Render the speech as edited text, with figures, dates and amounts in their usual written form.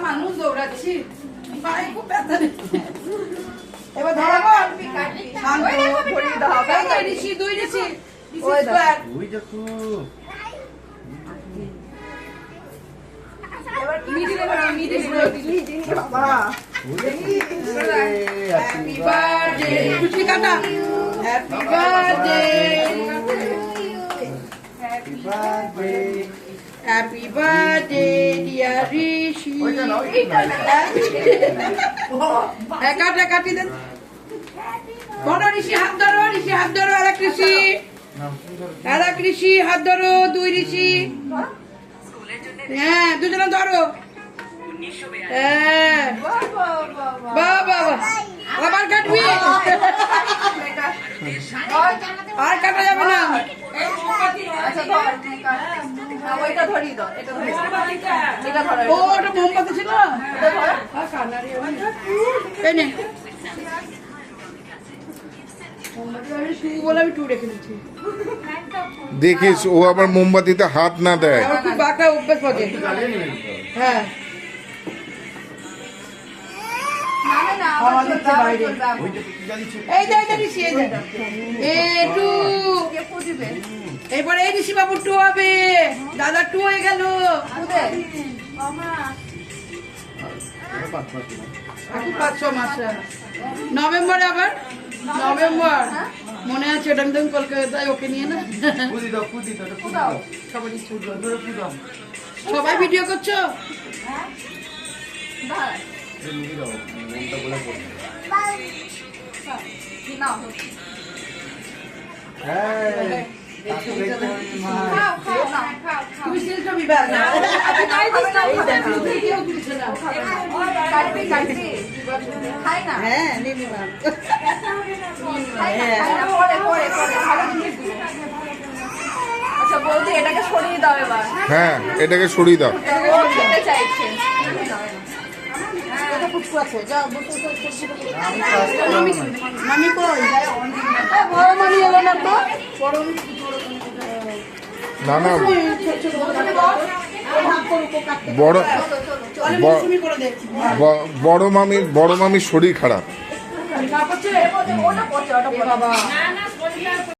মানুষ দৌড়াচ্ছি পায়ে খুব ব্যথা নেই। এবার ধরাবো ঋষি দুই ঋষি Happy birthday, Kuchi Kata. Happy birthday. Happy birthday. Happy birthday, dear Rishi. Kata kati den. Bono Rishi hat doro, Alak Rishi, hat doro, dui Rishi. হ্যাঁ দুজনে ধরো হ্যাঁ বাবা আবার কাটবি আর কাটা যাবে না ও ওটা মোমবাতি ছিল দেখিস ও আবার মোমবাতিতে হাত না দেয়। খুব বাঁকা অভ্যাস পড়ে। হ্যাঁ এরপরে এই ঋষি বাবু টু হবে দাদা টু হয়ে গেল নভেম্বরে আবার নভেম্বর মনে আছে ওটা আমি কলকাতায় ওকে নিয়ে না সবাই ভিডিও করছো এটাকে সরিয়ে দাও এবার হ্যাঁ এটাকে সরিয়ে দাও মামি কই বড় মামি এলো না তো না না বড় মামির শরীর খারাপ।